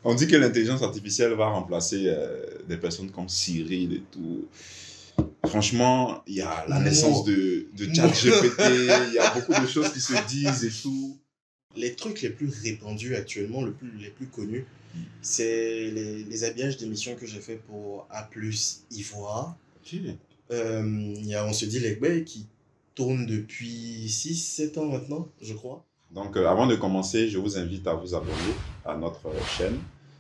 On dit que l'intelligence artificielle va remplacer des personnes comme Cyril et tout. Franchement, il y a la naissance Moi, de moi. ChatGPT, il y a beaucoup de choses qui se disent et tout. Les trucs les plus répandus actuellement, les plus connus, c'est les habillages d'émissions que j'ai fait pour A+, Ivoire. Ok. Il y a On se dit les Legbe qui tourne depuis 6 7 ans maintenant, je crois. Donc, avant de commencer, je vous invite à vous abonner à notre chaîne,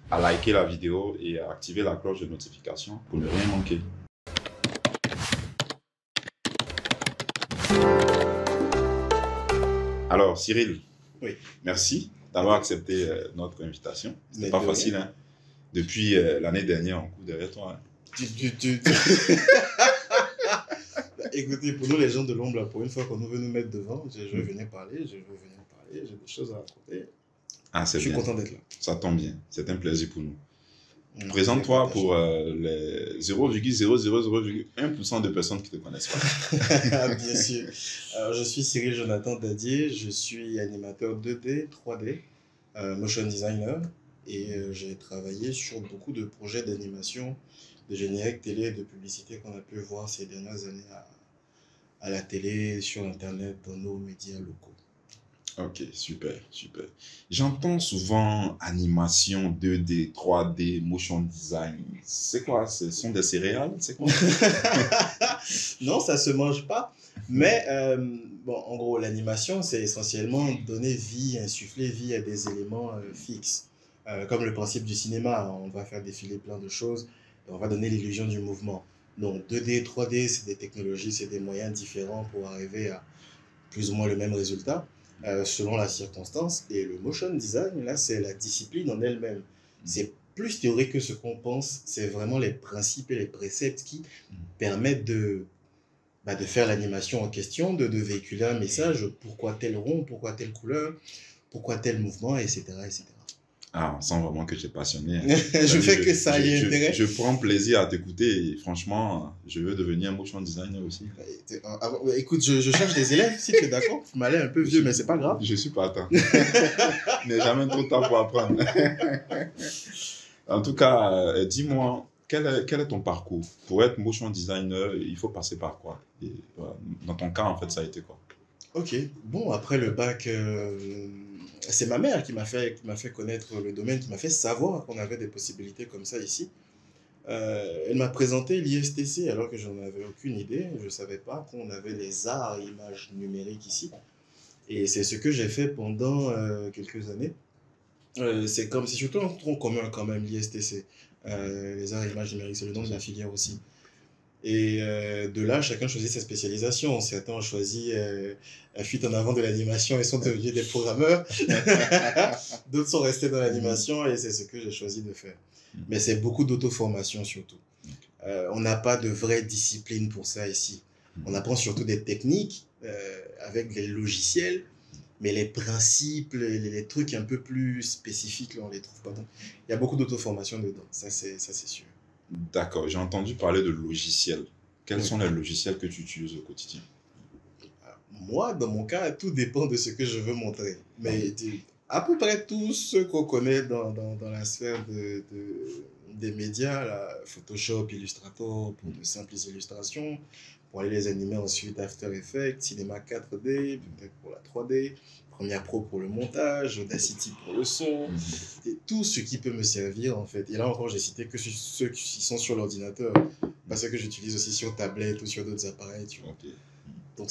à liker la vidéo et à activer la cloche de notification pour ne rien manquer. Alors, Cyril, Oui. merci d'avoir accepté notre invitation. C'était Mais pas de facile, rien. hein. Depuis l'année dernière, on court derrière toi, hein. Écoutez, pour nous les gens de l'ombre, là, pour une fois qu'on veut nous mettre devant, je veux Mm. venir parler, j'ai des choses à raconter. Ah, Je c'est suis bien. content d'être là. Ça tombe bien. C'est un plaisir pour nous. On a Présente-toi partagé. pour les 0,0001% de personnes qui ne te connaissent pas. Bien sûr. Alors, je suis Cyril Jonathan Dadier, je suis animateur 2D, 3D, motion designer, et j'ai travaillé sur beaucoup de projets d'animation, de générique télé et de publicité qu'on a pu voir ces dernières années à la télé, sur Internet, dans nos médias locaux. Ok, super, super. J'entends souvent animation 2D, 3D, motion design. C'est quoi? Ce sont des céréales? C'est quoi? Non, ça se mange pas. Mais bon, en gros, l'animation, c'est essentiellement donner vie, insuffler vie à des éléments fixes. Comme le principe du cinéma, on va faire défiler plein de choses et on va donner l'illusion du mouvement. Donc 2D, 3D, c'est des technologies, c'est des moyens différents pour arriver à plus ou moins le même résultat selon la circonstance. Et le motion design, là, c'est la discipline en elle-même. C'est plus théorique que ce qu'on pense. C'est vraiment les principes et les préceptes qui permettent de faire l'animation en question, de véhiculer un message, pourquoi tel rond, pourquoi telle couleur, pourquoi tel mouvement, etc. etc. Ah, on sent vraiment que tu es passionné, hein. Je fais que ça y est intérêt. Je prends plaisir à t'écouter et franchement, je veux devenir motion designer aussi. Écoute, je cherche des élèves, si tu es d'accord. Je m'allais un peu vieux, mais c'est pas grave. Je suis partant. Il n'est jamais trop tard pour apprendre. En tout cas, dis-moi, quel est ton parcours? Pour être motion designer, il faut passer par quoi? Et, voilà, dans ton cas, en fait, ça a été quoi? Ok, bon, après le bac, c'est ma mère qui m'a fait connaître le domaine, qui m'a fait savoir qu'on avait des possibilités comme ça ici. Elle m'a présenté l'ISTC alors que j'en avais aucune idée. Je ne savais pas qu'on avait les arts et images numériques ici. Et c'est ce que j'ai fait pendant quelques années. C'est surtout un tronc commun quand même, l'ISTC. Les arts et images numériques, c'est le nom de la filière aussi. Et de là, chacun choisit sa spécialisation. Certains ont choisi la fuite en avant de l'animation et sont devenus des programmeurs. D'autres sont restés dans l'animation et c'est ce que j'ai choisi de faire. Mais c'est beaucoup d'auto-formation surtout. On n'a pas de vraie discipline pour ça ici. On apprend surtout des techniques avec des logiciels, mais les principes, les trucs un peu plus spécifiques, là, on ne les trouve pas. Donc, il y a beaucoup d'auto-formation dedans, ça c'est sûr. D'accord, j'ai entendu parler de logiciels. Quels Oui. sont les logiciels que tu utilises au quotidien? Moi, dans mon cas, tout dépend de ce que je veux montrer. Mais à peu près tout ce qu'on connaît dans la sphère des médias, là, Photoshop, Illustrator pour de simples illustrations, pour aller les animer ensuite After Effects, Cinema 4D, peut-être pour la 3D, Premiere Pro pour le montage, Audacity pour le son, et tout ce qui peut me servir en fait. Et là encore, j'ai cité que ceux qui sont sur l'ordinateur, pas ceux que j'utilise aussi sur tablette ou sur d'autres appareils, tu vois. Ok. Donc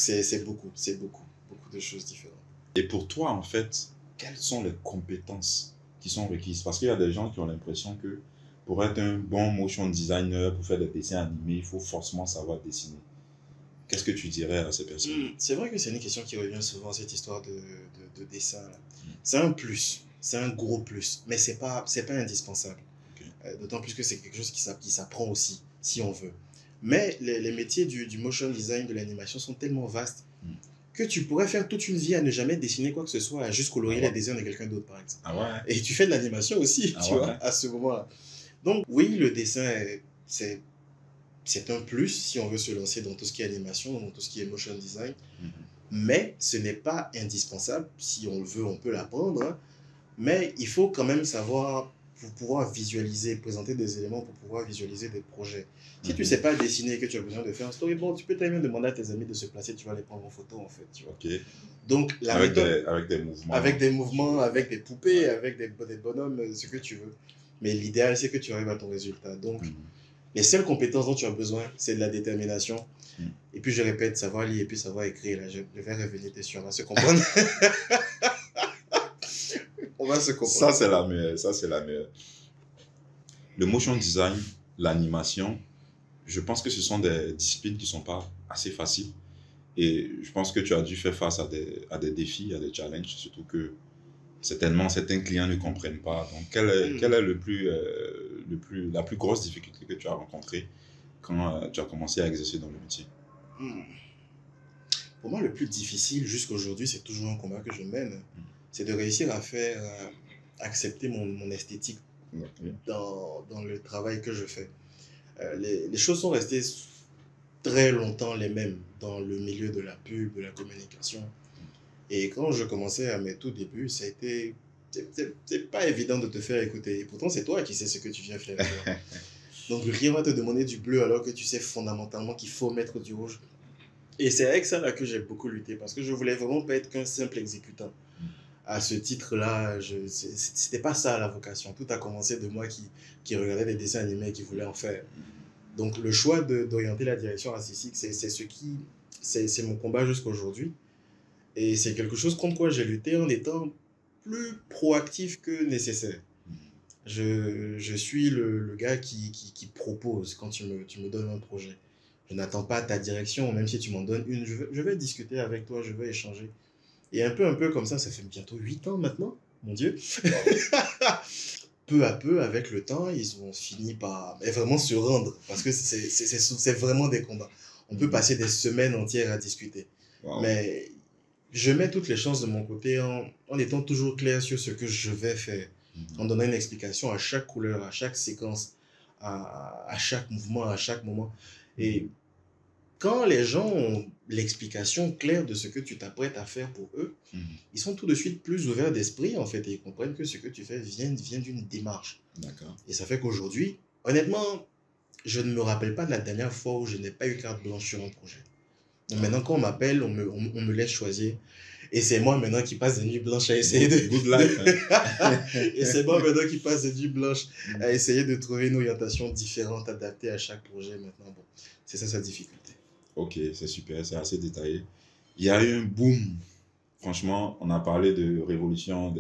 beaucoup de choses différentes. Et pour toi, en fait, quelles sont les compétences qui sont requises? Parce qu'il y a des gens qui ont l'impression que pour être un bon motion designer, pour faire des dessins animés, il faut forcément savoir dessiner. Qu'est-ce que tu dirais à ces personnes? C'est vrai que c'est une question qui revient souvent, cette histoire de dessin. Là. C'est un plus, c'est un gros plus, mais c'est pas indispensable. Okay. D'autant plus que c'est quelque chose qui s'apprend aussi, si on veut. Mais les métiers du motion design, de l'animation sont tellement vastes que tu pourrais faire toute une vie à ne jamais dessiner quoi que ce soit, à juste colorer les dessins de quelqu'un d'autre, par exemple. Ah ouais. Et tu fais de l'animation aussi, tu vois, à ce moment-là. Donc oui, le dessin, c'est un plus si on veut se lancer dans tout ce qui est animation, dans tout ce qui est motion design. Mais ce n'est pas indispensable. Si on le veut, on peut l'apprendre. Mais il faut quand même savoir pour pouvoir visualiser, présenter des éléments pour pouvoir visualiser des projets. Si tu ne Mhm. sais pas dessiner et que tu as besoin de faire un storyboard, tu peux très bien demander à tes amis de se placer, tu vas les prendre en photo en fait, tu vois. Ok. Donc la méthode, Avec des mouvements. avec des mouvements, avec des poupées, avec des bonhommes, ce que tu veux. Mais l'idéal, c'est que tu arrives à ton résultat. Donc, Mhm. les seules compétences dont tu as besoin, c'est de la détermination. Mhm. Et puis, je répète, savoir lire et puis savoir écrire. Là, je vais revenir dessus, on va se comprendre. On va se comprendre. Ça, c'est la meilleure. Ça, c'est la meilleure. Le motion design, l'animation, je pense que ce sont des disciplines qui ne sont pas assez faciles. Et je pense que tu as dû faire face à des défis, à des challenges, surtout que certainement certains clients ne comprennent pas. Donc, quel est la plus grosse difficulté que tu as rencontrée quand tu as commencé à exercer dans le métier? Hmm. Pour moi, le plus difficile jusqu'à aujourd'hui, c'est toujours un combat que je mène. C'est de réussir à faire accepter mon esthétique Ok. dans le travail que je fais. Les choses sont restées très longtemps les mêmes dans le milieu de la pub, de la communication. Et quand je commençais à mes tout débuts, ça a été... C'est pas évident de te faire écouter. Et pourtant, c'est toi qui sais ce que tu viens faire. Donc, rien va te demander du bleu alors que tu sais fondamentalement qu'il faut mettre du rouge. Et c'est avec ça là que j'ai beaucoup lutté parce que je voulais vraiment pas être qu'un simple exécutant. À ce titre-là, c'était pas ça la vocation. Tout a commencé de moi qui regardait des dessins animés et qui voulait en faire. Donc, le choix d'orienter la direction artistique, c'est mon combat jusqu'à aujourd'hui. Et c'est quelque chose contre quoi j'ai lutté en étant plus proactif que nécessaire. Je suis le gars qui propose quand tu me donnes un projet. Je n'attends pas ta direction, même si tu m'en donnes une. Je vais discuter avec toi, je vais échanger. Et un peu comme ça fait bientôt 8 ans maintenant, mon Dieu. Peu à peu, avec le temps, ils ont fini par vraiment se rendre. Parce que c'est vraiment des combats. On peut passer des semaines entières à discuter. Wow. Mais je mets toutes les chances de mon côté en étant toujours clair sur ce que je vais faire, en donnant une explication à chaque couleur, à chaque séquence, à chaque mouvement, à chaque moment. Et quand les gens ont l'explication claire de ce que tu t'apprêtes à faire pour eux, ils sont tout de suite plus ouverts d'esprit, en fait, et ils comprennent que ce que tu fais vient d'une démarche. D'accord. Et ça fait qu'aujourd'hui, honnêtement, je ne me rappelle pas de la dernière fois où je n'ai pas eu carte blanche sur un projet. Donc maintenant, quand on m'appelle, on me laisse choisir. Et c'est moi maintenant qui passe des nuits blanches à essayer de... Good life. Hein? Et c'est moi maintenant qui passe des nuits blanches à essayer de trouver une orientation différente, adaptée à chaque projet maintenant. Bon, c'est ça sa difficulté. Ok, c'est super, c'est assez détaillé. Il y a eu un boom. Franchement, on a parlé de révolution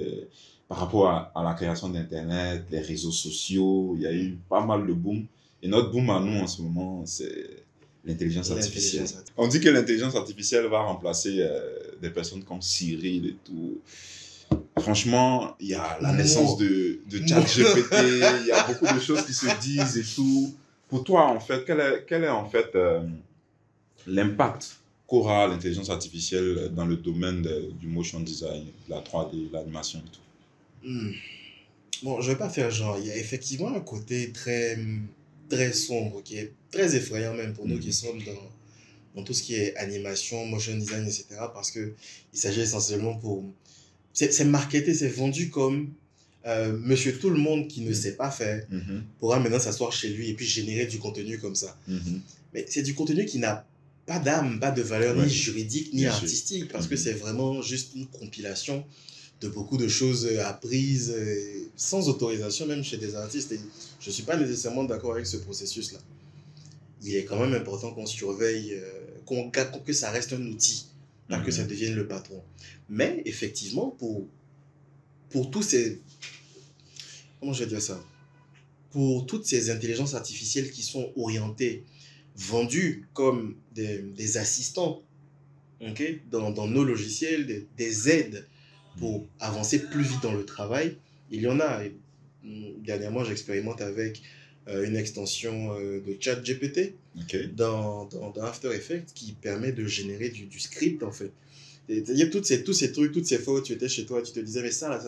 par rapport à la création d'Internet, les réseaux sociaux. Il y a eu pas mal de boom. Et notre boom à nous en ce moment, c'est l'intelligence artificielle. On dit que l'intelligence artificielle va remplacer des personnes comme Cyril et tout. Franchement, il y a la naissance de ChatGPT, il y a beaucoup de choses qui se disent et tout. Pour toi, en fait, quel est en fait l'impact qu'aura l'intelligence artificielle dans le domaine du motion design, de la 3D, l'animation et tout? Bon, je vais pas faire genre, il y a effectivement un côté très sombre qui est très effrayant même pour nous qui sommes dans tout ce qui est animation, motion design, etc. Parce que il s'agit essentiellement pour... C'est marketé, c'est vendu comme monsieur tout le monde qui ne sait pas faire pourra maintenant s'asseoir chez lui et puis générer du contenu comme ça. Mais c'est du contenu qui n'a pas d'âme, pas de valeur ni juridique ni artistique parce que c'est vraiment juste une compilation de beaucoup de choses apprises sans autorisation même chez des artistes. Et je ne suis pas nécessairement d'accord avec ce processus-là. Il est quand même important qu'on surveille, que ça reste un outil, pas que ça devienne le patron. Mais effectivement, pour tous ces... Comment je vais dire ça? Pour toutes ces intelligences artificielles qui sont orientées, vendues comme des assistants, okay, dans nos logiciels, des aides pour avancer plus vite dans le travail, il y en a. Et, dernièrement, j'expérimente avec une extension de ChatGPT dans After Effects qui permet de générer du script en fait. C'est-à-dire tous ces trucs, toutes ces fois où tu étais chez toi, tu te disais mais ça là,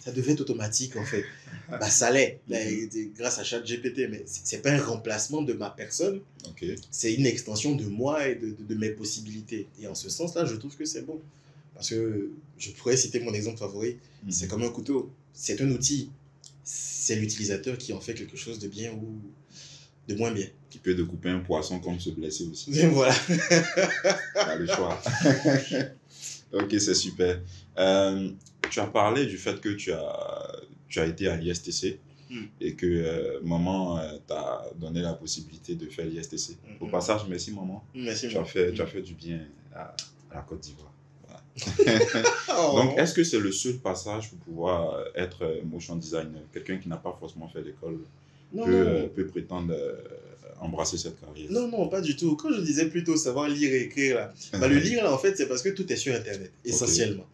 ça devait être automatique en fait. Bah ça l'est, grâce à ChatGPT, mais c'est pas un remplacement de ma personne. C'est une extension de moi et de mes possibilités. Et en ce sens-là, je trouve que c'est bon. Parce que je pourrais citer mon exemple favori, c'est comme un couteau, c'est un outil. c'est l'utilisateur qui en fait quelque chose de bien ou de moins bien. Qui peut découper un poisson comme se blesser aussi. Voilà. T'as le choix. Ok, c'est super. Tu as parlé du fait que tu as été à l'ISTC et que maman t'a donné la possibilité de faire l'ISTC. Au passage, merci maman. Merci. Tu as fait du bien à la Côte d'Ivoire. Oh. Donc, est-ce que c'est le seul passage pour pouvoir être motion designer? Quelqu'un qui n'a pas forcément fait l'école peut prétendre embrasser cette carrière? Non, pas du tout. Quand je disais plutôt savoir lire et écrire, là, le lire, là, en fait, c'est parce que tout est sur Internet, essentiellement.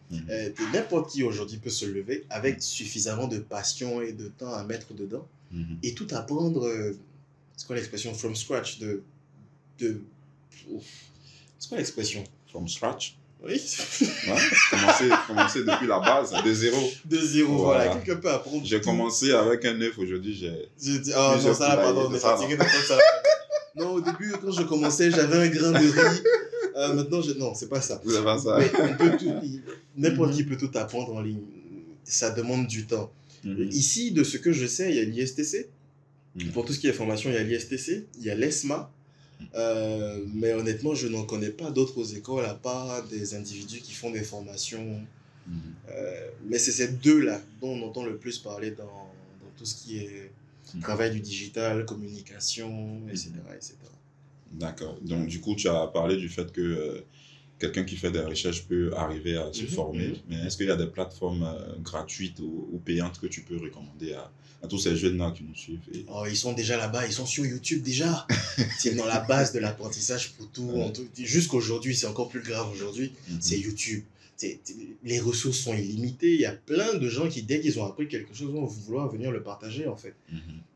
N'importe qui aujourd'hui peut se lever avec suffisamment de passion et de temps à mettre dedans et tout apprendre, c'est quoi l'expression? From scratch, c'est quoi l'expression? From scratch? Oui. Ouais, commencer depuis la base, de zéro. De zéro, voilà. Quelqu'un peut apprendre. J'ai commencé avec un œuf, aujourd'hui je dis, oh non, ça là, pardon, on est fatigué d'entendre ça. Non, au début, quand je commençais, j'avais un grain de riz. Maintenant, non, c'est pas ça. C'est pas ça. N'importe qui peut tout apprendre en ligne. Ça demande du temps. Ici, de ce que je sais, il y a l'ISTC. Pour tout ce qui est formation, il y a l'ISTC, il y a l'ESMA. Mais honnêtement, je n'en connais pas d'autres écoles à part des individus qui font des formations. Mais c'est ces deux-là dont on entend le plus parler dans tout ce qui est travail du digital, communication, etc. etc. D'accord. Donc, du coup, tu as parlé du fait que quelqu'un qui fait des recherches peut arriver à se former. Mais est-ce qu'il y a des plateformes gratuites ou payantes que tu peux recommander à tous ces jeunes-là qui nous suivent? Oh, ils sont déjà là-bas, ils sont sur YouTube déjà. C'est dans la base de l'apprentissage pour tout. Jusqu'aujourd'hui, c'est encore plus grave aujourd'hui, c'est YouTube. Les ressources sont illimitées. Il y a plein de gens qui, dès qu'ils ont appris quelque chose, vont vouloir venir le partager, en fait.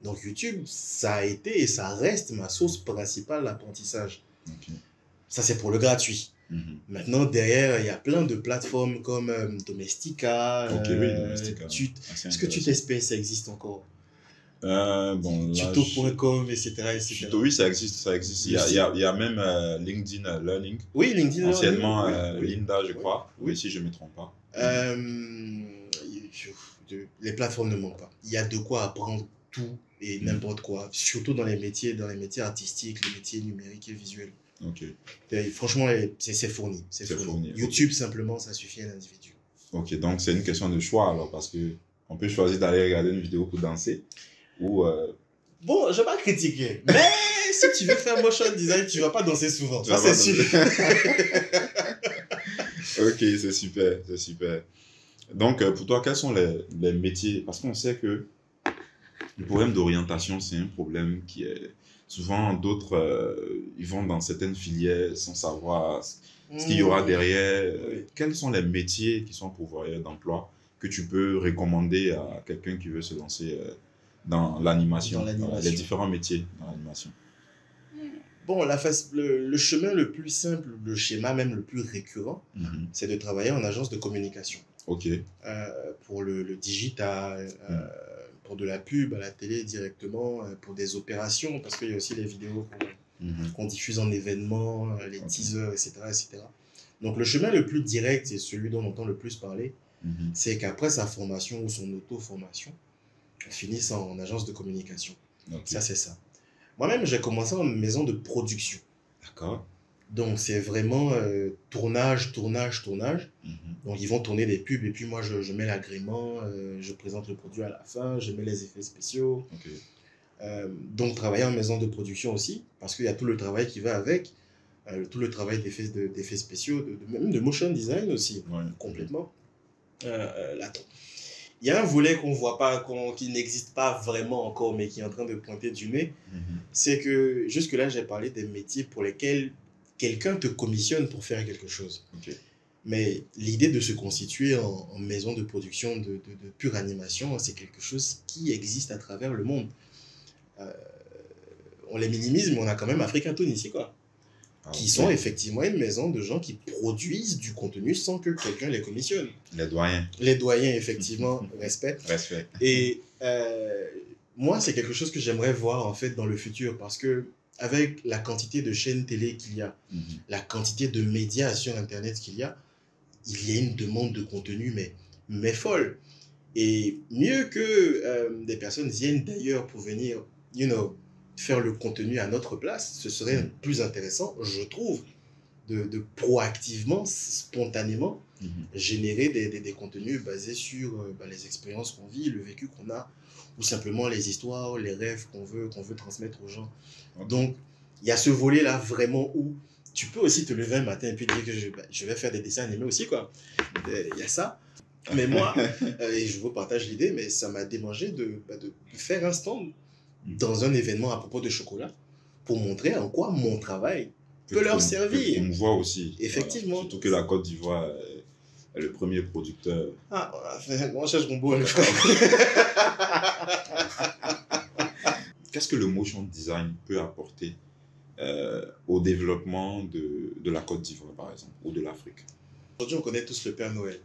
Donc YouTube, ça a été et ça reste ma source principale d'apprentissage. Ça, c'est pour le gratuit. Maintenant, derrière, il y a plein de plateformes comme Domestika, Domestika. Est-ce que TuteSpace, ça existe encore? Bon, Tuto.com, etc. Tuto, oui, ça existe. Il y a même LinkedIn Learning. Oui, LinkedIn Anciennement Learning. Linda, je crois. Oui, si je ne me trompe pas. Les plateformes ne manquent pas. Il y a de quoi apprendre tout et n'importe quoi, surtout dans les métiers artistiques, les métiers numériques et visuels. Franchement, c'est fourni. YouTube, simplement, ça suffit à un individu. Ok, donc c'est une question de choix alors, parce que on peut choisir d'aller regarder une vidéo pour danser ou... Bon, je ne vais pas critiquer, mais si tu veux faire motion design, tu ne vas pas danser souvent. Ça, c'est sûr. Ok, c'est super. Donc, pour toi, quels sont les métiers? Parce qu'on sait que le problème d'orientation, c'est un problème qui est... Souvent, d'autres, ils vont dans certaines filières sans savoir ce qu'il y aura derrière. Quels sont les métiers qui sont pourvoyeurs d'emploi que tu peux recommander à quelqu'un qui veut se lancer dans l'animation, les différents métiers dans l'animation? Bon, le chemin le plus simple, le schéma même le plus récurrent, c'est de travailler en agence de communication. Ok. Pour le digital, pour de la pub à la télé directement, pour des opérations, parce qu'il y a aussi les vidéos qu'on diffuse en événements, les teasers, etc., etc. Donc le chemin le plus direct et celui dont on entend le plus parler, c'est qu'après sa formation ou son auto-formation, on finisse en agence de communication. Ça, c'est ça. Moi-même, j'ai commencé en maison de production. D'accord. Donc, c'est vraiment tournage. Donc, ils vont tourner des pubs et puis moi, je mets l'agrément, je présente le produit à la fin, je mets les effets spéciaux. Donc, travailler en maison de production aussi, parce qu'il y a tout le travail qui va avec, tout le travail d'effets spéciaux, même de motion design aussi, complètement. Là-dedans. Il y a un volet qu'on voit pas, qui n'existe pas vraiment encore, mais qui est en train de pointer du nez. C'est que jusque-là, j'ai parlé des métiers pour lesquels quelqu'un te commissionne pour faire quelque chose. Mais l'idée de se constituer en maison de production de pure animation, c'est quelque chose qui existe à travers le monde. On les minimise, mais on a quand même Africa Toon ici, quoi. Qui sont effectivement une maison de gens qui produisent du contenu sans que quelqu'un les commissionne. Les doyens, effectivement, respect. Et moi, c'est quelque chose que j'aimerais voir en fait dans le futur, parce que avec la quantité de chaînes télé qu'il y a, la quantité de médias sur Internet qu'il y a, il y a une demande de contenu, mais folle. Et mieux que des personnes viennent d'ailleurs pour venir, faire le contenu à notre place, ce serait plus intéressant, je trouve, de proactivement, spontanément, générer des contenus basés sur les expériences qu'on vit, le vécu qu'on a, ou simplement les histoires, les rêves qu'on veut transmettre aux gens. Ok. Donc, il y a ce volet-là vraiment où tu peux aussi te lever un matin et puis dire que je vais faire des dessins animés aussi, quoi. Il y a ça. Mais moi, et je vous partage l'idée, mais ça m'a démangé de faire un stand dans un événement à propos de chocolat pour montrer en quoi mon travail peut leur servir. Promouvoir aussi. Effectivement. Voilà. Surtout que la Côte d'Ivoire est le premier producteur. Ah, on cherche mon beau, le frère. Qu'est-ce que le motion design peut apporter au développement de la Côte d'Ivoire, par exemple, ou de l'Afrique? Aujourd'hui, on connaît tous le Père Noël.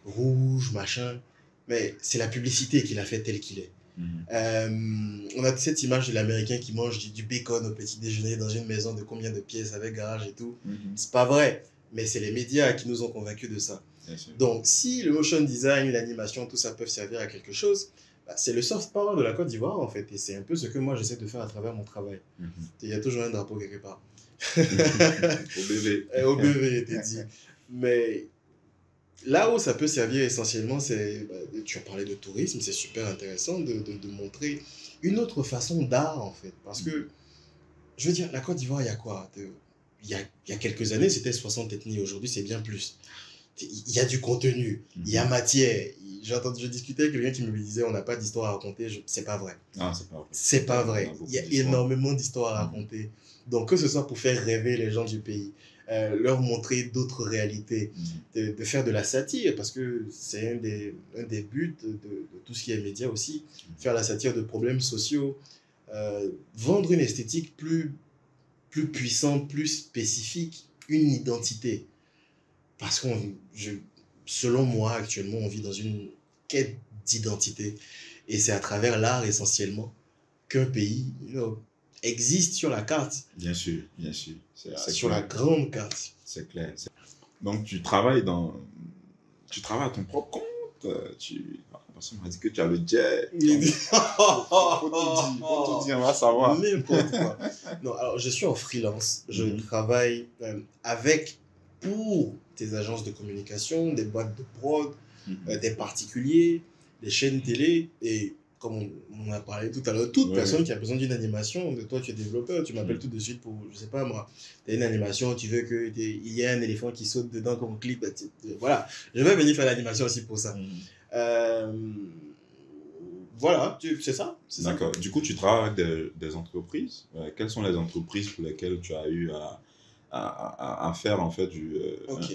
Rouge, machin. Mais c'est la publicité qui l'a fait tel qu'il est. On a cette image de l'Américain qui mange du bacon au petit déjeuner dans une maison de combien de pièces avec garage et tout. C'est pas vrai, mais c'est les médias qui nous ont convaincus de ça. Donc si le motion design, l'animation, tout ça peuvent servir à quelque chose, c'est le soft power de la Côte d'Ivoire en fait, et c'est un peu ce que moi j'essaie de faire à travers mon travail. Il y a toujours un drapeau quelque part. Au bébé. Au bébé, t'es dit. Mais là où ça peut servir essentiellement, c'est, tu as parlé de tourisme, c'est super intéressant de montrer une autre façon d'art en fait. Parce que, je veux dire, la Côte d'Ivoire, il y a quoi? Il y a quelques années, c'était 60 ethnies, aujourd'hui c'est bien plus. Il y a du contenu, il y a matière. Je discutais avec quelqu'un qui me disait on n'a pas d'histoire à raconter, c'est pas vrai. Ah, c'est pas vrai. C'est pas vrai. Il y a énormément d'histoires à raconter. Donc que ce soit pour faire rêver les gens du pays, leur montrer d'autres réalités, de faire de la satire, parce que c'est un des buts de tout ce qui est média aussi, faire la satire de problèmes sociaux, vendre une esthétique plus puissante, plus spécifique, une identité. Parce que selon moi, actuellement, on vit dans une quête d'identité. Et c'est à travers l'art, essentiellement, qu'un pays existe sur la carte. Bien sûr, bien sûr. C'est sur la grande carte. C'est clair. Donc, tu travailles à ton propre compte. La personne m'a dit que tu as le jet. Faut tout dire, on va savoir. N'importe quoi. Non, alors, je suis en freelance. Je travaille pour des agences de communication, des boîtes de prod, des particuliers, des chaînes télé. Et comme on a parlé tout à l'heure, toute personne qui a besoin d'une animation, toi tu es développeur, tu m'appelles tout de suite pour, je sais pas moi, tu as une animation, tu veux qu'il y ait un éléphant qui saute dedans comme clip, voilà, je vais venir faire l'animation aussi pour ça. Voilà, c'est ça. D'accord. Du coup, tu travailles avec des entreprises. Quelles sont les entreprises pour lesquelles tu as eu à faire en fait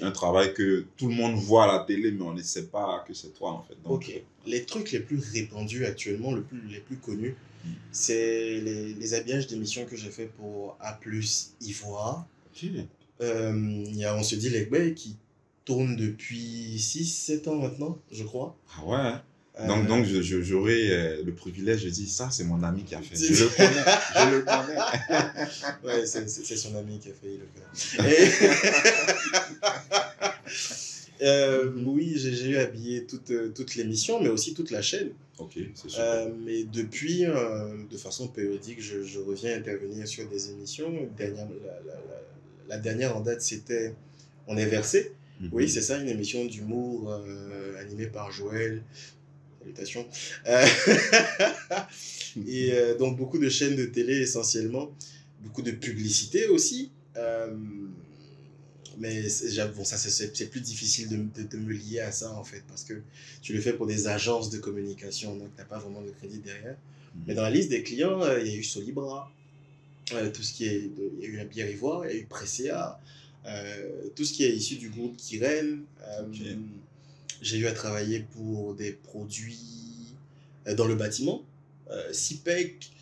un travail que tout le monde voit à la télé, mais on ne sait pas que c'est toi en fait. Donc, les trucs les plus répandus actuellement, les plus connus, c'est les habillages d'émissions que j'ai fait pour A+, Ivoire. Il y a On se dit les Becs qui tourne depuis 6-7 ans maintenant, je crois. Ah ouais. Donc j'aurai le privilège de dire ça, c'est mon ami qui a fait. Je le connais. Ouais, c'est son ami qui a fait, il le connaît. Oui, j'ai eu habillé toute l'émission, mais aussi toute la chaîne. Ok, c'est super. Mais depuis, de façon périodique, je reviens intervenir sur des émissions. La dernière en date, c'était On est versé. Oui, c'est ça, une émission d'humour animée par Joël. Salutations. Et donc beaucoup de chaînes de télé essentiellement, beaucoup de publicité aussi. Mais bon, ça c'est plus difficile de me lier à ça en fait, parce que tu le fais pour des agences de communication, donc tu n'as pas vraiment de crédit derrière. Mais dans la liste des clients, il y a eu Solibra, tout ce qui est, il y a eu la bière Ivoire, il y a eu Presea, tout ce qui est issu du groupe Kiren. J'ai eu à travailler pour des produits dans le bâtiment, CIPEC,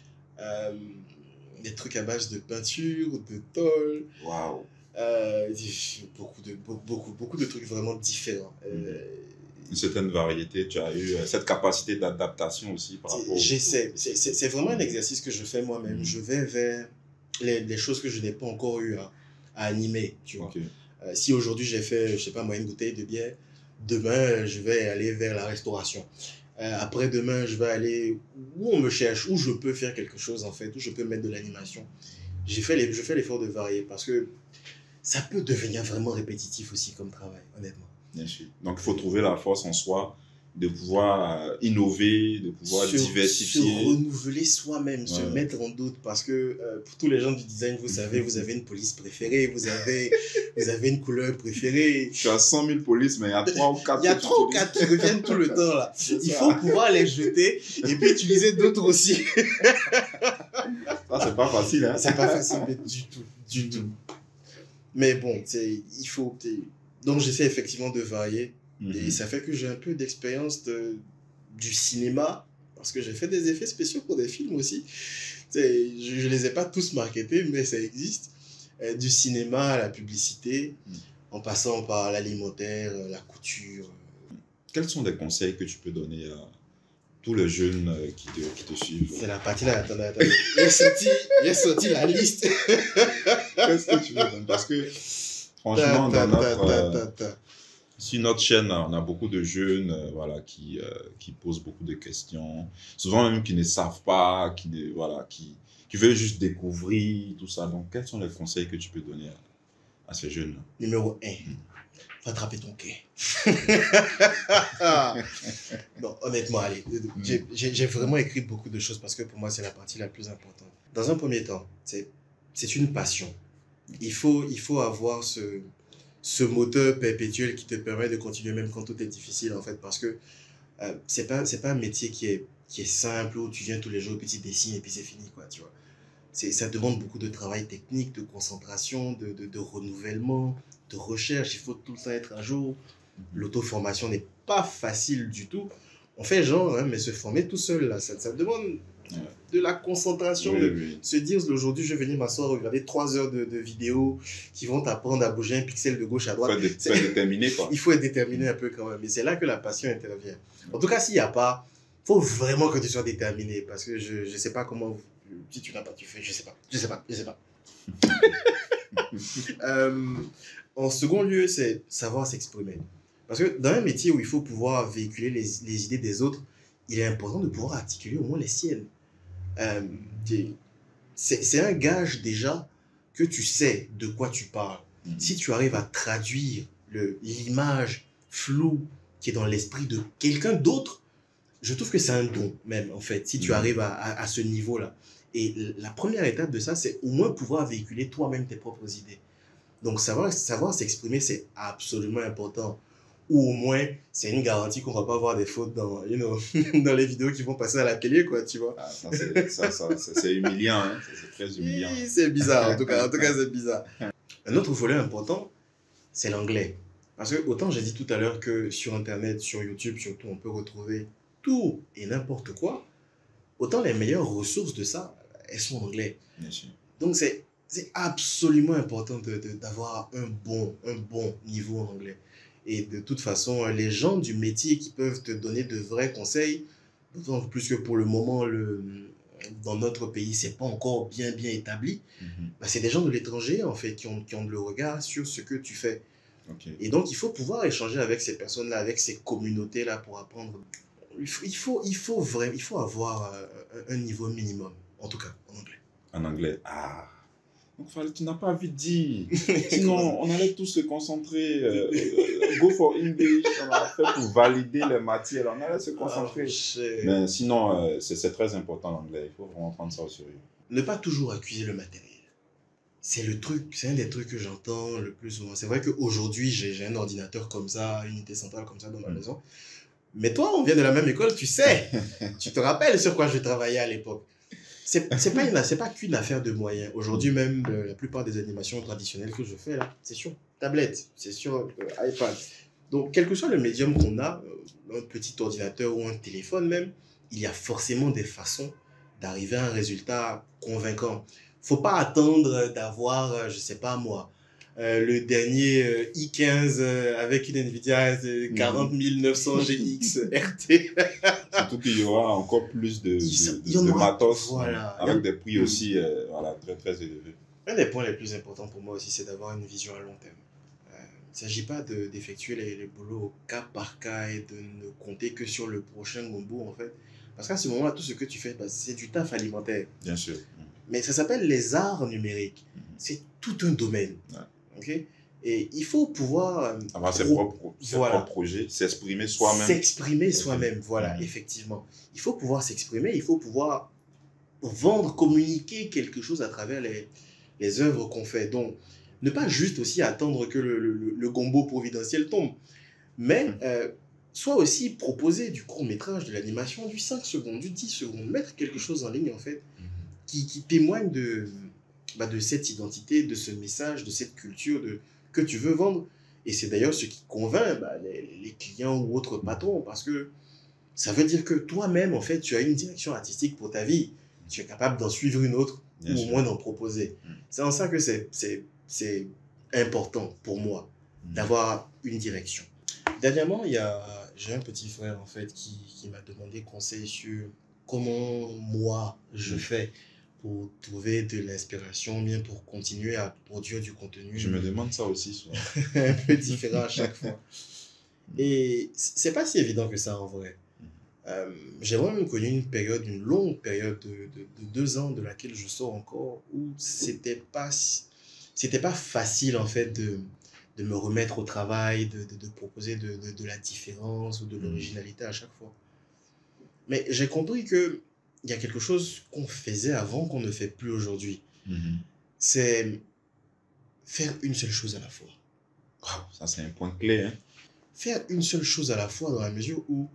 des trucs à base de peinture, de tôle. Waouh! Beaucoup de trucs vraiment différents. Une certaine variété, tu as eu cette capacité d'adaptation aussi par rapport J'essaie. C'est vraiment un exercice que je fais moi-même. Je vais vers les choses que je n'ai pas encore eu à animer. Tu vois. Si aujourd'hui j'ai fait, je sais pas moi, une bouteille de bière, demain je vais aller vers la restauration. Après-demain, je vais aller où on me cherche, où je peux faire quelque chose en fait, où je peux mettre de l'animation. Je fais l'effort de varier parce que ça peut devenir vraiment répétitif aussi comme travail, honnêtement. Bien sûr. Donc, il faut trouver la force en soi de pouvoir innover, de pouvoir diversifier. Se renouveler soi-même, se Ouais. mettre en doute. Parce que pour tous les gens du design, vous savez, vous avez une police préférée, vous avez une couleur préférée. Tu as 100 000 polices, mais il y a 3 ou 4 Il y a 3 ou 4 qui reviennent tout le temps là. Il faut pouvoir les jeter et puis utiliser d'autres aussi. Ça, c'est pas facile, hein? C'est pas facile du tout, du tout. Mais bon, il faut... Donc j'essaie effectivement de varier. Et ça fait que j'ai un peu d'expérience du cinéma, parce que j'ai fait des effets spéciaux pour des films aussi. Je ne les ai pas tous marketés, mais ça existe. Du cinéma à la publicité, en passant par l'alimentaire, la couture. Quels sont les conseils que tu peux donner à tous les jeunes qui te suivent? C'est la partie là, attendez. J'ai sorti la liste. Qu'est-ce que tu veux donner? Parce que, franchement, sur notre chaîne, on a beaucoup de jeunes voilà, qui posent beaucoup de questions, souvent même qui ne savent pas, qui veulent juste découvrir tout ça. Donc, quels sont les conseils que tu peux donner à ces jeunes? Numéro 1, rattraper ton quai. Non, honnêtement, allez, j'ai vraiment écrit beaucoup de choses parce que pour moi, c'est la partie la plus importante. Dans un premier temps, c'est une passion. Il faut avoir ce moteur perpétuel qui te permet de continuer même quand tout est difficile, en fait, parce que c'est pas un métier qui est simple, où tu viens tous les jours, puis tu dessines et puis c'est fini, quoi, tu vois. Ça demande beaucoup de travail technique, de concentration, de renouvellement, de recherche. Il faut tout le temps être à jour. L'auto-formation n'est pas facile du tout. On fait genre, hein, mais se former tout seul, là, ça demande de la concentration. Oui. Se dire, aujourd'hui, je vais venir m'asseoir, regarder 3 heures de vidéos qui vont t'apprendre à bouger un pixel de gauche à droite. Il faut être déterminé, quoi. Il faut être déterminé un peu quand même. Et c'est là que la passion intervient. En tout cas, s'il n'y a pas, il faut vraiment que tu sois déterminé. Parce que je ne sais pas comment... Si tu n'as pas, tu fais, je sais pas. En second lieu, c'est savoir s'exprimer. Parce que dans un métier où il faut pouvoir véhiculer les idées des autres, il est important de pouvoir articuler au moins les siennes. C'est un gage déjà que tu sais de quoi tu parles. Si tu arrives à traduire l'image floue qui est dans l'esprit de quelqu'un d'autre, je trouve que c'est un don même, en fait, si tu arrives à ce niveau-là. Et la première étape de ça, c'est au moins pouvoir véhiculer toi-même tes propres idées. Donc, savoir s'exprimer, c'est absolument important. Ou au moins, c'est une garantie qu'on ne va pas avoir des fautes dans les vidéos qui vont passer à la télé, quoi, tu vois. Ah, c'est humiliant, hein? C'est très humiliant. Oui, c'est bizarre, en tout cas, c'est bizarre. Un autre volet important, c'est l'anglais. Parce que, autant j'ai dit tout à l'heure que sur Internet, sur YouTube, surtout, on peut retrouver tout et n'importe quoi, autant les meilleures ressources de ça, elles sont en anglais. Bien sûr. Donc, c'est absolument important d'avoir un bon niveau en anglais. Et de toute façon, les gens du métier qui peuvent te donner de vrais conseils, d'autant plus que pour le moment, dans notre pays, c'est pas encore bien établi, bah, c'est des gens de l'étranger, en fait, qui ont le regard sur ce que tu fais. Okay. Et donc, il faut pouvoir échanger avec ces personnes-là, avec ces communautés-là pour apprendre. Il faut avoir un niveau minimum, en tout cas, en anglais. En anglais, ah. Donc, tu n'as pas envie de dire. Sinon, on allait tous se concentrer. Go for English. On a fait pour valider les matières. On allait se concentrer. Mais sinon, c'est très important l'anglais. Il faut vraiment prendre ça au sérieux. Ne pas toujours accuser le matériel. C'est un des trucs que j'entends le plus souvent. C'est vrai qu'aujourd'hui, j'ai un ordinateur comme ça, une unité centrale comme ça dans ma maison. Mais toi, on vient de la même école, tu sais. Tu te rappelles sur quoi je travaillais à l'époque. C'est pas qu'une affaire de moyens. Aujourd'hui même, la plupart des animations traditionnelles que je fais là, c'est sur tablette, c'est sur iPad. Donc, quel que soit le médium qu'on a, un petit ordinateur ou un téléphone même, il y a forcément des façons d'arriver à un résultat convaincant. Faut pas attendre d'avoir, je sais pas moi, le dernier i15 avec une Nvidia 40900 GX RT. Surtout qu'il y aura encore plus de matos, voilà, avec des prix aussi très, très élevés. Un des points les plus importants pour moi aussi, c'est d'avoir une vision à long terme. s'agit pas d'effectuer les boulots au cas par cas et de ne compter que sur le prochain gombo, en fait. Parce qu'à ce moment-là, tout ce que tu fais, bah, c'est du taf alimentaire. Bien sûr. Mais ça s'appelle les arts numériques. C'est tout un domaine. Ouais. Ok. Et il faut pouvoir Avoir ses voilà, propres projets, s'exprimer soi-même. s'exprimer soi-même, voilà, effectivement. Il faut pouvoir s'exprimer, il faut pouvoir vendre, communiquer quelque chose à travers les œuvres qu'on fait. Donc, ne pas juste aussi attendre que le gombo providentiel tombe, mais soit aussi proposer du court-métrage, de l'animation, du 5 secondes, du 10 secondes, mettre quelque chose en ligne, en fait, qui témoigne de cette identité, de ce message, de cette culture que tu veux vendre. Et c'est d'ailleurs ce qui convainc les clients ou autres patrons, parce que ça veut dire que toi-même, en fait, tu as une direction artistique pour ta vie. Tu es capable d'en suivre une autre, ou au moins d'en proposer. C'est en ça que c'est important pour moi d'avoir une direction. Dernièrement, j'ai un petit frère, en fait, qui m'a demandé conseil sur comment moi je fais pour trouver de l'inspiration, bien pour continuer à produire du contenu. Je me demande ça aussi souvent. Un peu différent à chaque fois. Et c'est pas si évident que ça en vrai. J'ai vraiment connu une longue période de 2 ans de laquelle je sors encore, où c'était pas facile en fait de me remettre au travail, de proposer de la différence ou de l'originalité à chaque fois. Mais j'ai compris que il y a quelque chose qu'on faisait avant qu'on ne fait plus aujourd'hui. C'est faire une seule chose à la fois. Wow, ça, c'est un point clé. Hein? Faire une seule chose à la fois dans la mesure où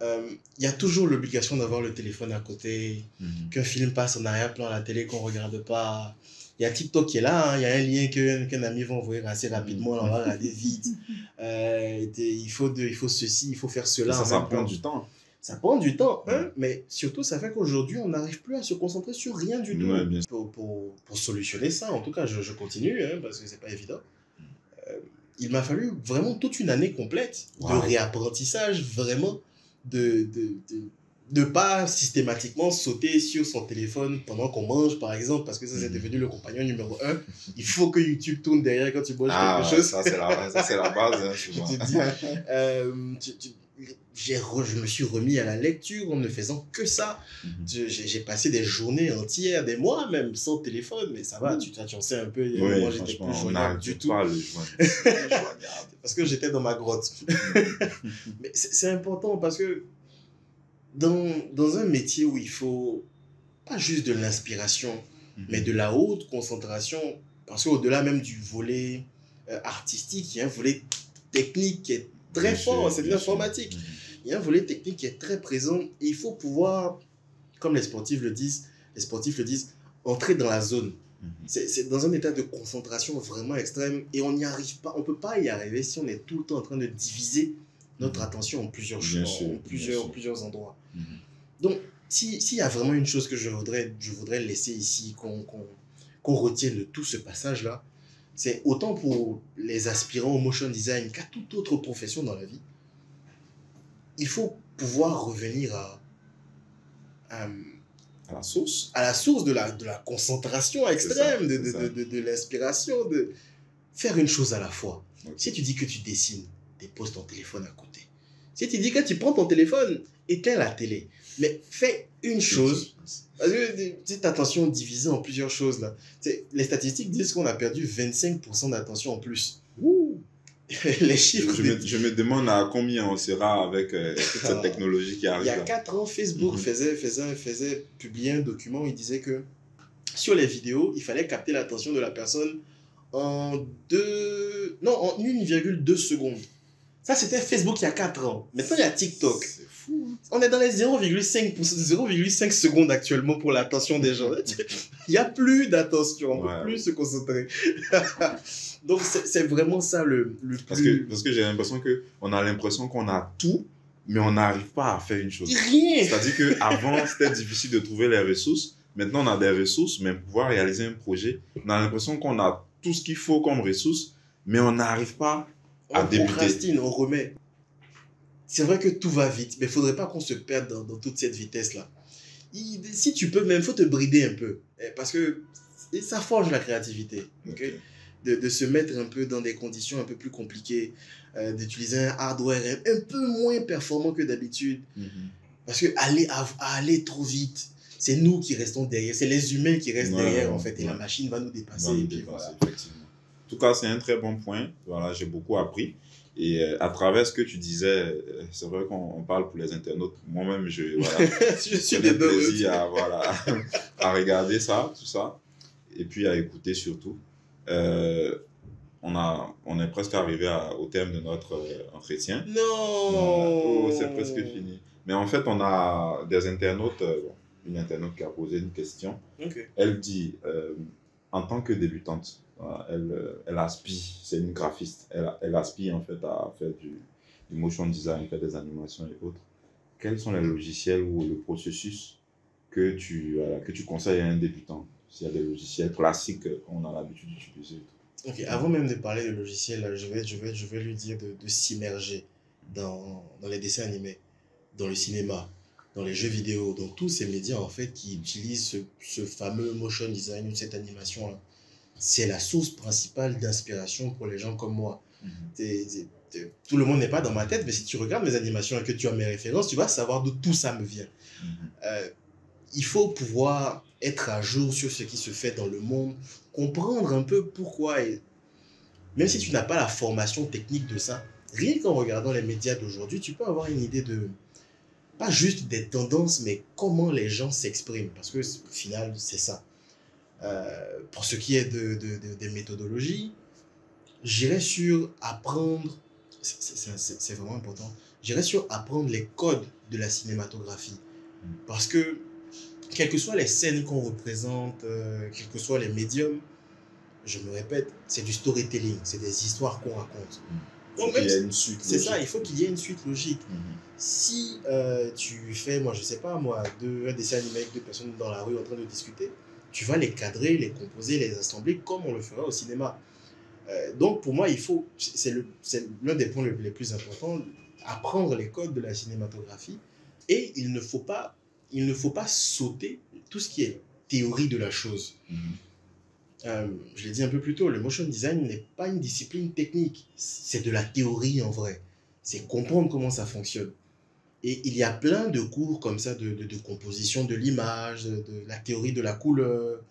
il y a toujours l'obligation d'avoir le téléphone à côté, qu'un film passe en arrière-plan à la télé qu'on ne regarde pas. Il y a TikTok qui est là, hein, il y a un lien qu'un ami va envoyer assez rapidement, on va regarder vite. Il faut ceci, il faut faire cela. Ça prend du temps. Ça prend du temps, hein, mais surtout, ça fait qu'aujourd'hui, on n'arrive plus à se concentrer sur rien du tout. Ouais, pour solutionner ça, en tout cas, je continue, hein, parce que c'est pas évident. Il m'a fallu vraiment toute une année complète de réapprentissage, vraiment, de pas systématiquement sauter sur son téléphone pendant qu'on mange, par exemple, parce que ça, c'est devenu le compagnon numéro 1. Il faut que YouTube tourne derrière quand tu manges quelque chose. Ça, c'est la base, hein, souvent. Je te dis, je me suis remis à la lecture en ne faisant que ça. J'ai passé des journées entières, des mois même, sans téléphone, mais ça va, tu en sais un peu. Oui, moi, j'étais plus joignable du tout. Pas le joindre. Parce que j'étais dans ma grotte. Mais c'est important parce que dans un métier où il faut pas juste de l'inspiration, mais de la haute concentration, parce qu'au-delà même du volet artistique, il y a un volet technique qui est très fort, c'est de l'informatique. Il y a un volet technique qui est très présent et il faut pouvoir, comme les sportifs le disent, entrer dans la zone. C'est dans un état de concentration vraiment extrême et on n'y arrive pas, on peut pas y arriver si on est tout le temps en train de diviser notre attention en plusieurs choses, en plusieurs endroits. Donc, s'il y a vraiment une chose que je voudrais laisser ici, qu'on retienne de tout ce passage-là, c'est autant pour les aspirants au motion design qu'à toute autre profession dans la vie, il faut pouvoir revenir à la source de la concentration extrême, de l'inspiration, de faire une chose à la fois. Si tu dis que tu dessines, dépose ton téléphone à côté. Si tu dis que tu prends ton téléphone, éteins la télé. Mais fais une chose. Parce que cette attention divisée en plusieurs choses, là. Les statistiques disent qu'on a perdu 25% d'attention en plus. Ouh. Les chiffres. Je me demande à combien on sera avec toute cette technologie qui arrive. Il y a 4 ans, Facebook faisait publier un document où il disait que sur les vidéos, il fallait capter l'attention de la personne en 1,2 secondes. Ça, c'était Facebook il y a 4 ans. Maintenant, il y a TikTok. C'est fou. Hein. On est dans les 0,5 secondes actuellement pour l'attention des gens. Il n'y a plus d'attention. On ne peut plus se concentrer. Donc, c'est vraiment ça le plus... Parce que j'ai l'impression qu'on a l'impression qu'on a tout, mais on n'arrive pas à faire une chose. Rien. C'est-à-dire qu'avant, c'était difficile de trouver les ressources. Maintenant, on a des ressources, mais pour pouvoir réaliser un projet, on a l'impression qu'on a tout ce qu'il faut comme ressources, mais on n'arrive pas à débuter. On procrastine, on remet. C'est vrai que tout va vite, mais il ne faudrait pas qu'on se perde dans toute cette vitesse-là. Si tu peux, même, il faut te brider un peu. Parce que ça forge la créativité. Okay? de se mettre un peu dans des conditions un peu plus compliquées, d'utiliser un hardware un peu moins performant que d'habitude. Parce que aller trop vite, c'est nous qui restons derrière, c'est les humains qui restent derrière en fait, et la machine va nous dépasser. Voilà. Effectivement. En tout cas, c'est un très bon point. Voilà, j'ai beaucoup appris. Et à travers ce que tu disais, c'est vrai qu'on parle pour les internautes. Moi-même, je suis des plaisir à regarder ça, tout ça, et puis à écouter surtout. On est presque arrivé au terme de notre entretien. Non. Oh, c'est presque fini. Mais en fait, on a des internautes, une internaute qui a posé une question. Okay. Elle dit, en tant que débutante, elle aspire, c'est une graphiste, elle aspire en fait à faire du motion design, faire des animations et autres. Quels sont les logiciels ou le processus que tu conseilles à un débutant? S'il y a des logiciels classiques qu'on a l'habitude d'utiliser. Ok, avant même de parler de logiciel, je vais lui dire de s'immerger dans les dessins animés, dans le cinéma, dans les jeux vidéo, dans tous ces médias en fait qui utilisent ce fameux motion design ou cette animation-là. C'est la source principale d'inspiration pour les gens comme moi. Tout le monde n'est pas dans ma tête, mais si tu regardes mes animations et que tu as mes références, tu vas savoir d'où tout ça me vient. Il faut pouvoir être à jour sur ce qui se fait dans le monde, comprendre un peu pourquoi. Et même si tu n'as pas la formation technique de ça, rien qu'en regardant les médias d'aujourd'hui, tu peux avoir une idée de, pas juste des tendances, mais comment les gens s'expriment. Parce que au final, c'est ça. Pour ce qui est des méthodologies, j'irais sur apprendre, c'est vraiment important, j'irais sur apprendre les codes de la cinématographie. Parce que, quelles que soient les scènes qu'on représente, quels que soient les médiums, je me répète, c'est du storytelling, c'est des histoires qu'on raconte. Donc, il y a une suite logique. C'est ça, il faut qu'il y ait une suite logique. Si tu fais, moi, je sais pas, moi, un dessin animé avec deux personnes dans la rue en train de discuter, tu vas les cadrer, les composer, les assembler comme on le ferait au cinéma. Donc, pour moi, c'est l'un des points les plus importants, apprendre les codes de la cinématographie. Et il ne faut pas sauter tout ce qui est théorie de la chose. Je l'ai dit un peu plus tôt, le motion design n'est pas une discipline technique, c'est de la théorie en vrai. C'est comprendre comment ça fonctionne. Et il y a plein de cours comme ça de composition de l'image, de la théorie de la couleur.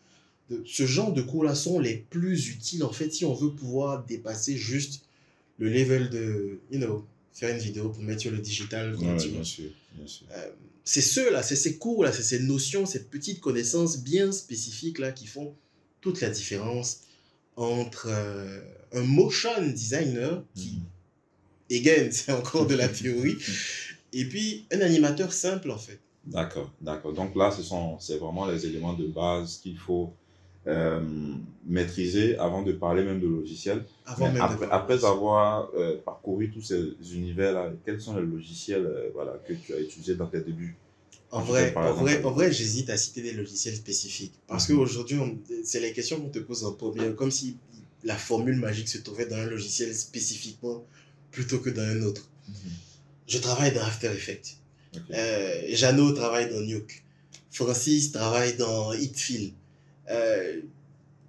Ce genre de cours-là sont les plus utiles en fait si on veut pouvoir dépasser juste le level de, faire une vidéo pour mettre sur le digital. Ouais, bien sûr. C'est ceux-là, c'est ces cours-là, c'est ces notions, ces petites connaissances bien spécifiques-là qui font toute la différence entre un motion designer qui, again, c'est encore de la théorie, et puis un animateur simple en fait. D'accord. Donc là, c'est vraiment les éléments de base qu'il faut maîtriser avant de parler même de logiciel. Après avoir parcouru tous ces univers-là, quels sont les logiciels que tu as utilisés dans tes débuts? En vrai, j'hésite à citer des logiciels spécifiques. Parce qu'aujourd'hui, c'est les questions qu'on te pose en premier, comme si la formule magique se trouvait dans un logiciel spécifiquement plutôt que dans un autre. Je travaille dans After Effects. Jeannot travaille dans Nuke. Francis travaille dans Hitfield.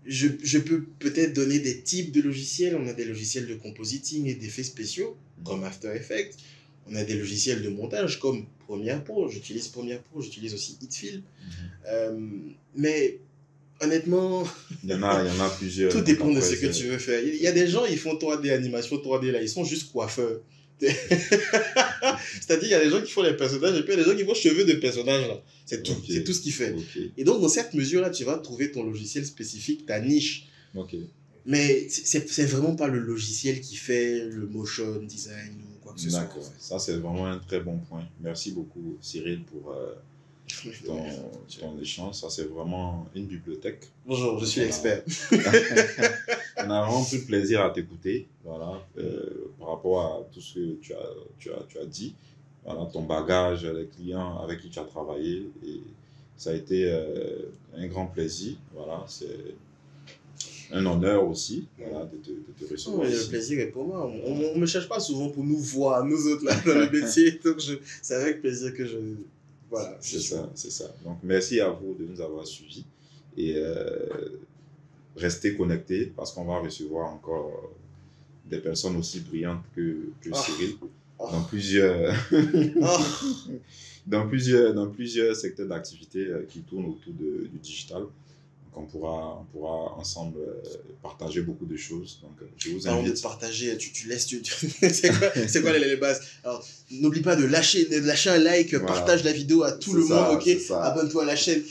Je peux peut-être donner des types de logiciels. On a des logiciels de compositing et d'effets spéciaux, comme After Effects. On a des logiciels de montage comme Premiere Pro. J'utilise Premiere Pro, j'utilise aussi Hitfield. Mais honnêtement, il y en a plusieurs. Tout dépend de ce que tu veux faire. Il y a des gens, ils font 3D, animation 3D, là, ils sont juste coiffeurs. C'est-à-dire, il y a des gens qui font les personnages et puis il y a des gens qui font cheveux de personnages, là. C'est tout, c'est tout ce qu'il fait. Et donc, dans cette mesure-là, tu vas trouver ton logiciel spécifique, ta niche. Mais c'est vraiment pas le logiciel qui fait le motion design ou quoi que ce soit. D'accord, ça c'est vraiment un très bon point. Merci beaucoup Cyril pour ton échange. Ça c'est vraiment une bibliothèque. Bonjour, je suis expert. On a vraiment pris plaisir à t'écouter, par rapport à tout ce que tu as dit. Voilà, ton bagage, les clients avec qui tu as travaillé. Et ça a été un grand plaisir. Voilà, c'est un honneur aussi de te recevoir. Le plaisir est pour moi. On ne me cherche pas souvent pour nous voir, nous autres, là, dans le métier. Donc, c'est avec plaisir que je... Voilà. C'est ça. Donc, merci à vous de nous avoir suivis. Et restez connectés parce qu'on va recevoir encore des personnes aussi brillantes que Cyril dans plusieurs, dans plusieurs secteurs d'activité qui tournent autour du digital. Donc on pourra ensemble partager beaucoup de choses. Donc je vous Parlons de invite. partager, tu laisses, c'est quoi les bases? Alors, n'oublie pas de lâcher un like, Voilà. Partage la vidéo à tout C'est le ça, monde, ok? c'est ça. Abonne-toi à la chaîne.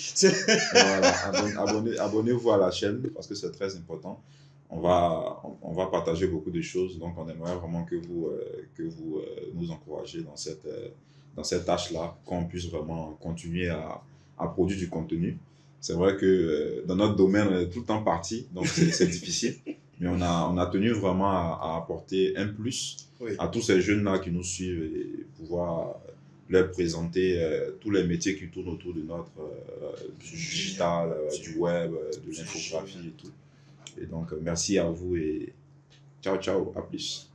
Voilà, abonnez-vous à la chaîne parce que c'est très important. On va partager beaucoup de choses, donc on aimerait vraiment que vous nous encouragez dans cette tâche-là, qu'on puisse vraiment continuer à produire du contenu. C'est vrai que dans notre domaine, on est tout le temps parti, donc c'est difficile, mais on a tenu vraiment à apporter un plus à tous ces jeunes-là qui nous suivent et pouvoir leur présenter tous les métiers qui tournent autour de notre du digital, du web, de l'infographie et tout. Et donc, merci à vous et ciao, ciao, à plus.